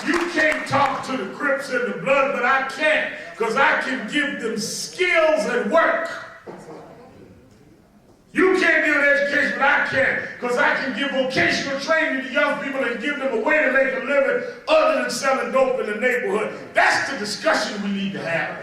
You can't talk to the Crips and the Blood, but I can, because I can give them skills and work. You can't give education, but I can, because I can give vocational training to young people and give them a way to make a living other than selling dope in the neighborhood. That's the discussion we need to have.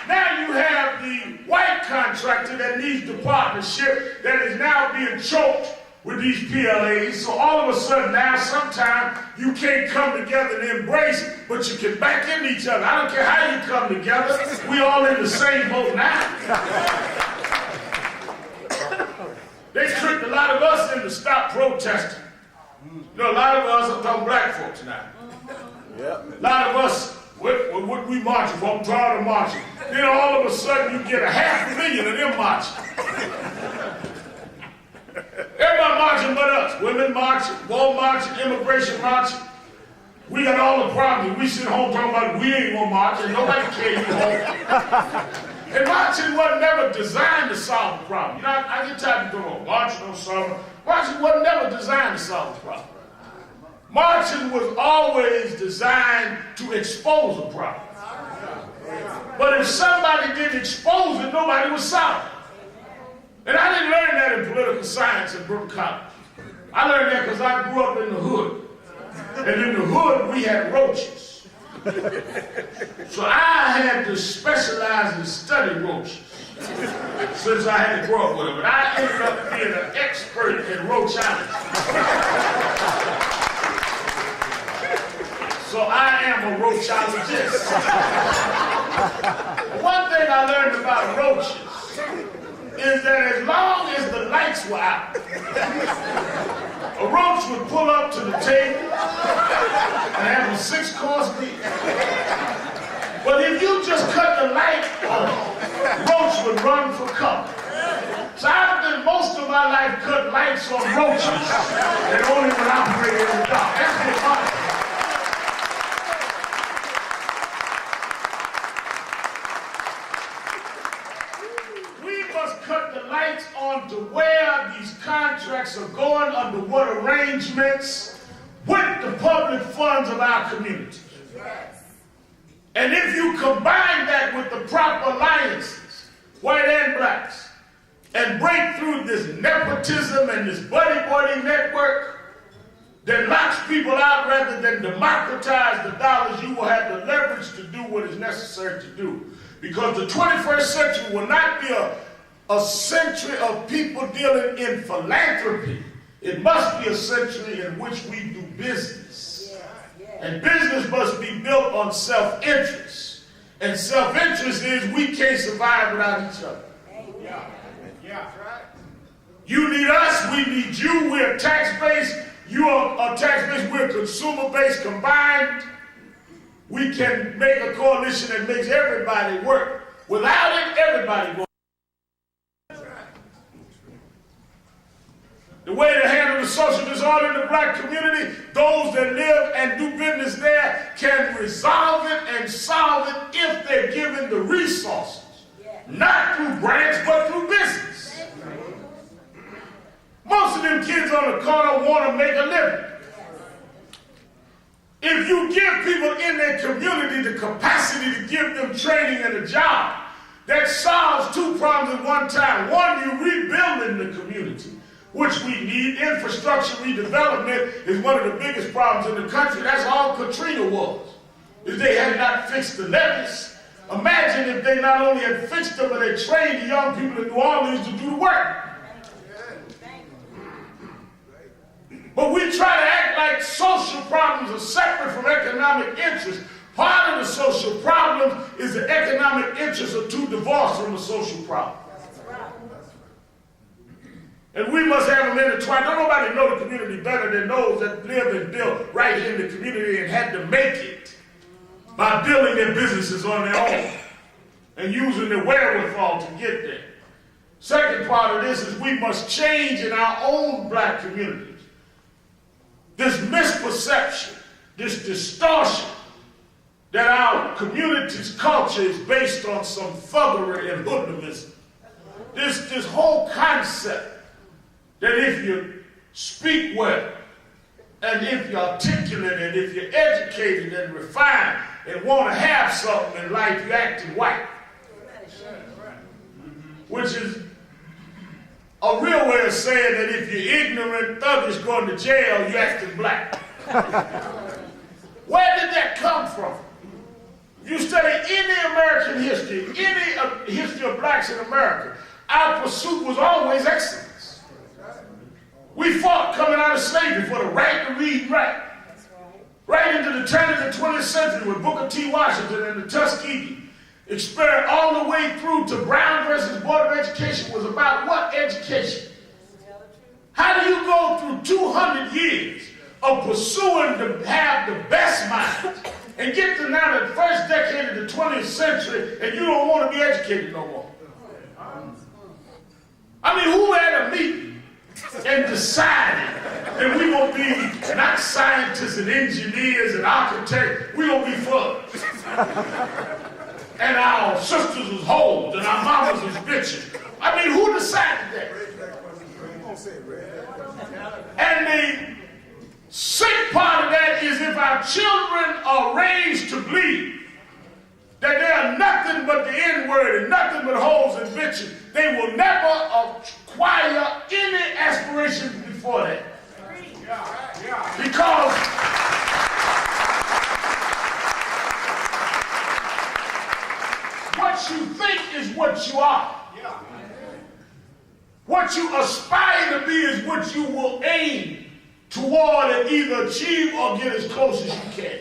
Now you have the white contractor that needs the partnership that is now being choked with these PLAs. So all of a sudden now, sometimes you can't come together and embrace, but you can back into each other. I don't care how you come together. We all in the same boat now. They tricked a lot of us into stop protesting. You know, a lot of us, I'm talking black folks now. A lot of us, what we marching for? I'm tired of marching. Then all of a sudden you get 500,000 of them marching. Everybody marching but us. Women marching, war marching, immigration marching. We got all the problems. We sit home talking about we ain't gonna march and nobody cares you home. And marching wasn't never designed to solve the problem. You know, I get tired of doing marching on summer. Marching wasn't never designed to solve the problem. Marching was always designed to expose a problem. But if somebody didn't expose it, nobody would solve it. And I didn't learn that in political science at Brooklyn College. I learned that because I grew up in the hood. And in the hood, we had roaches. So I had to specialize and study roaches since I had to grow up with them. And I ended up being an expert in roachology. So I am a roachologist. One thing I learned about roaches is that as long as the lights were out, a roach would pull up to the table and have a 6-course meal. But if you just cut the light on, roach would run for cover. So I've been most of my life cut lights on roaches and only when I'm operating in the dark. That's what my on to where these contracts are going, under what arrangements, with the public funds of our community. Yes. And if you combine that with the proper alliances, white and blacks, and break through this nepotism and this buddy-buddy network that locks people out rather than democratize the dollars, you will have the leverage to do what is necessary to do. Because the 21st century will not be a century of people dealing in philanthropy. It must be a century in which we do business. And business must be built on self-interest. And self-interest is we can't survive without each other. You need us, we need you. We're tax-based, you are tax-based, we're consumer-based. Combined, we can make a coalition that makes everybody work. Without it, everybody won't. The way to handle the social disorder in the black community, those that live and do business there can resolve it and solve it if they're given the resources. Not through grants, but through business. Most of them kids on the corner want to make a living. If you give people in their community the capacity to give them training and a job, that solves 2 problems at one time. One, you're rebuilding the community, which we need. Infrastructure redevelopment is one of the biggest problems in the country. That's all Katrina was, if they had not fixed the levees. Imagine if they not only had fixed them, but they trained the young people in New Orleans to do the work. But we try to act like social problems are separate from economic interests. Part of the social problem is the economic interests are too divorced from the social problem. And we must have them intertwined. Don't nobody know the community better than those that live and build right here in the community and had to make it by building their businesses on their own and using their wherewithal to get there. Second part of this is we must change in our own black communities. This misperception, this distortion that our community's culture is based on some thuggery and hoodlumism. This whole concept that if you speak well, and if you're articulate, and if you're educated and refined, and want to have something in life, you acting white. Which is a real way of saying that if you're ignorant, thuggish, going to jail, you're acting black. Where did that come from? You study any American history, any history of blacks in America, our pursuit was always excellence. We fought coming out of slavery for the right to read and write. Right into the turn of the 20th century with Booker T. Washington and the Tuskegee experiment all the way through to Brown versus Board of Education was about what education? How do you go through 200 years of pursuing to have the best minds and get to now the first decade of the 20th century and you don't want to be educated no more? I mean, who had a meeting and decided that we won't be not scientists and engineers and architects, we won't be thugs. And our sisters was hoes and our mamas was bitches. I mean, who decided that? And the sick part of that is if our children are raised to believe that they are nothing but the N-word and nothing but hoes and bitches, they will never acquire any aspirations before that. Because what you think is what you are. What you aspire to be is what you will aim toward and either achieve or get as close as you can.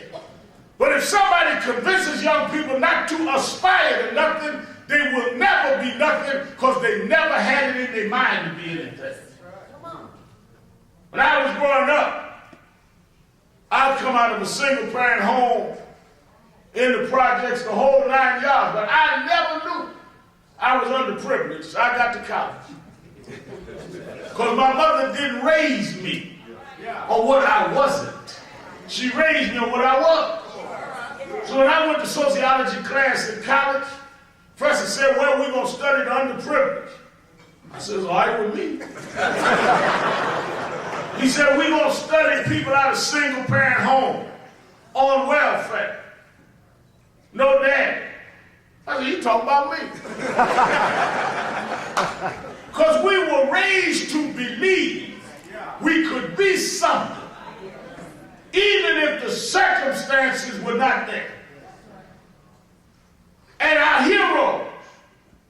But if somebody convinces young people not to aspire to nothing, they will never be nothing because they never had it in their mind to be anything. When I was growing up, I'd come out of a single-parent home in the projects the whole 9 yards, but I never knew I was underprivileged, so I got to college. Because my mother didn't raise me on what I wasn't. She raised me on what I was. So when I went to sociology class in college, professor said, well, we're going to study the underprivileged. I said, all right with me. He said, we're going to study people out of single-parent home on welfare. No dad. I said, you talking about me. Because we were raised to believe we could be something, even if the circumstances were not there. And our heroes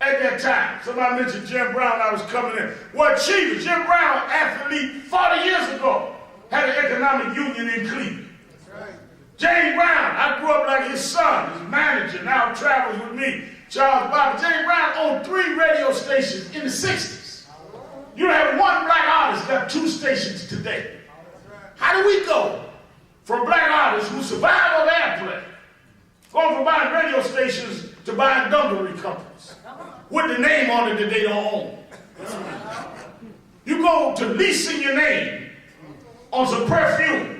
at that time, somebody mentioned Jim Brown, I was coming in, were achievers. Jim Brown, athlete, 40 years ago, had an economic union in Cleveland. James Brown, I grew up like his son, his manager, now travels with me, Charles Bobby. James Brown owned 3 radio stations in the 60s. You don't have one black artist, got 2 stations today. How do we go from black artists who survive on airplane, going from buying radio stations to buying dungaree companies with the name on it that they don't own? You go to leasing your name on some perfume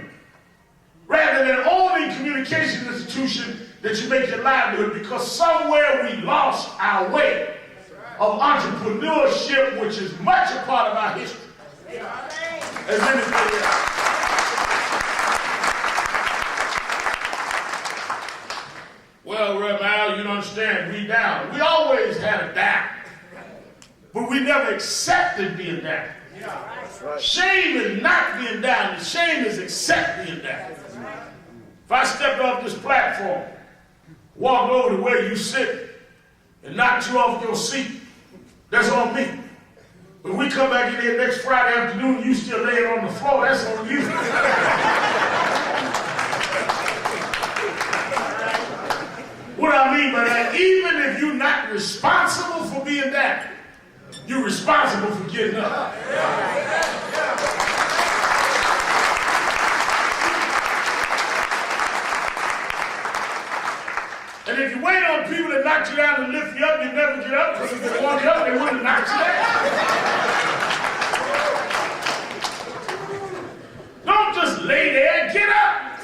rather than owning communication institution that you make your livelihood, because somewhere we lost our way of entrepreneurship, which is much a part of our history as anything else. Well, Rev Al, you don't understand, we down. We always had a down, but we never accepted being down. Shame is not being down, the shame is accept being down. If I stepped off this platform, walked over to where you sit, and knocked you off your seat, that's on me. But we come back in here next Friday afternoon and you still laying on the floor, that's on you. What I mean by that, even if you're not responsible for being down, you're responsible for getting up. And if you wait on people that knock you down and lift you up, you never get up, because if they want you up, they wouldn't knock you down. Don't just lay there, get up.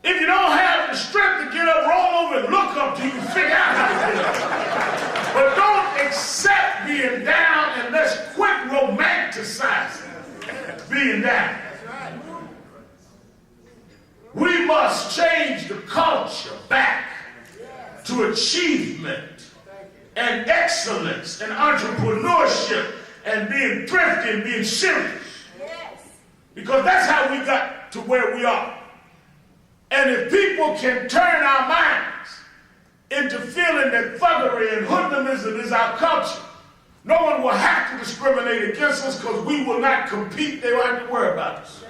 If you don't have the strength to get up, roll over and look up till you figure out how to get up. But don't accept being down and let's being down. We must change the culture back to achievement and excellence and entrepreneurship and being thrifty and being serious. Because that's how we got to where we are. And if people can turn our minds into feeling that thuggery and hoodlumism is our culture, no one will have to discriminate against us because we will not compete. They won't have to worry about us.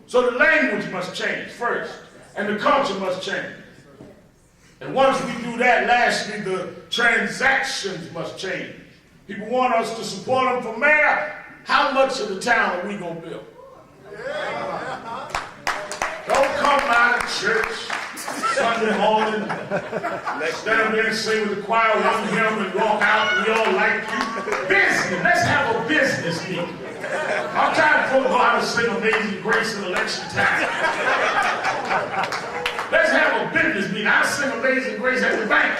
So the language must change first, and the culture must change. And once we do that, lastly, the transactions must change. People want us to support them for mayor. How much of the town are we going to build? Don't come out of church Sunday morning, stand up there and sing with the choir one hymn and walk out and we all like you. Business. Let's have a business meeting. I'm tired of folks go out and sing Amazing Grace in election time. Let's have a business meeting. I'll sing Amazing Grace at the bank.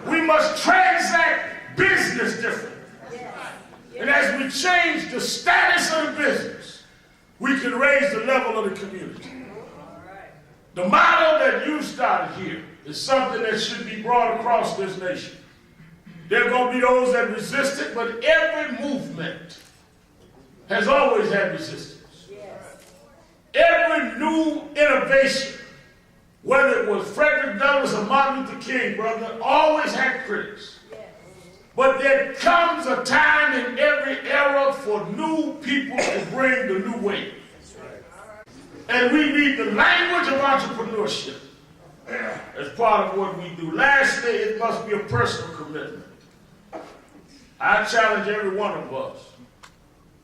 We must transact business different. And as we change the status of the business, we can raise the level of the community. The model that you started here is something that should be brought across this nation. There are going to be those that resist it, but every movement has always had resistance. Every new innovation, whether it was Frederick Douglass or Martin Luther King, brother, always had critics. But there comes a time in every era for new people to bring the new wave. And we need the language of entrepreneurship as part of what we do. Lastly, it must be a personal commitment. I challenge every one of us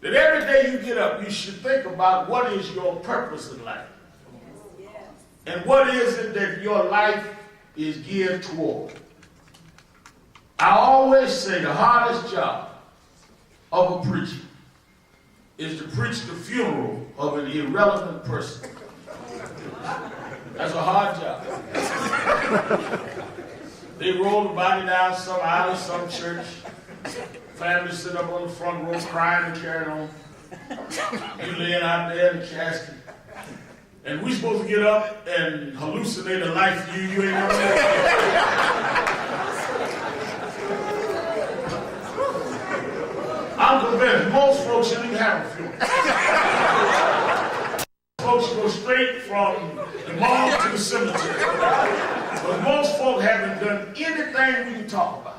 that every day you get up, you should think about what is your purpose in life. And what is it that your life is geared toward? I always say the hardest job of a preacher is to preach the funeral of an irrelevant person. That's a hard job. They roll the body down some aisle, some church. Families sit up on the front row crying and carrying on. You laying out there in the casket. And we supposed to get up and hallucinate a life you ain't never had. I'm convinced most folks shouldn't even have a funeral. Folks go straight from the morgue to the cemetery. But most folks haven't done anything we can talk about.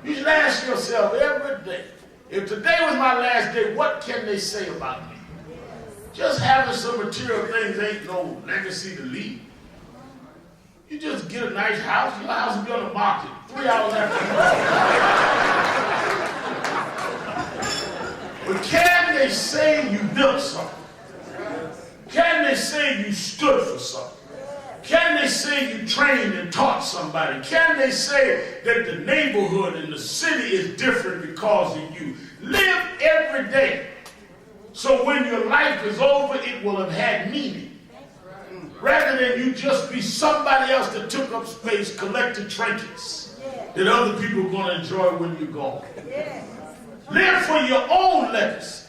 You should ask yourself every day, if today was my last day, what can they say about me? Just having some material things ain't no legacy to leave. You just get a nice house, your house will be on the market 3 hours after you. But can they say you built something? Can they say you stood for something? Can they say you trained and taught somebody? Can they say that the neighborhood and the city is different because of you? Live every day. So when your life is over, it will have had meaning. Rather than you just be somebody else that took up space, collected trinkets that other people are going to enjoy when you're gone. Live for your own legacy.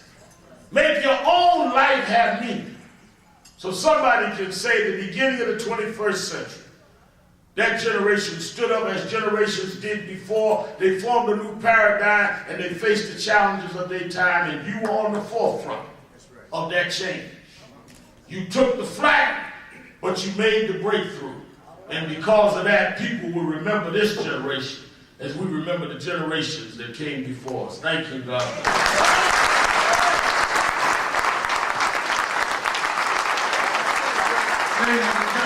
Make your own life have meaning. So somebody can say the beginning of the 21st century, that generation stood up as generations did before. They formed a new paradigm and they faced the challenges of their time, and you were on the forefront of that change. You took the flag, but you made the breakthrough. And because of that, people will remember this generation as we remember the generations that came before us. Thank you, God. Ladies and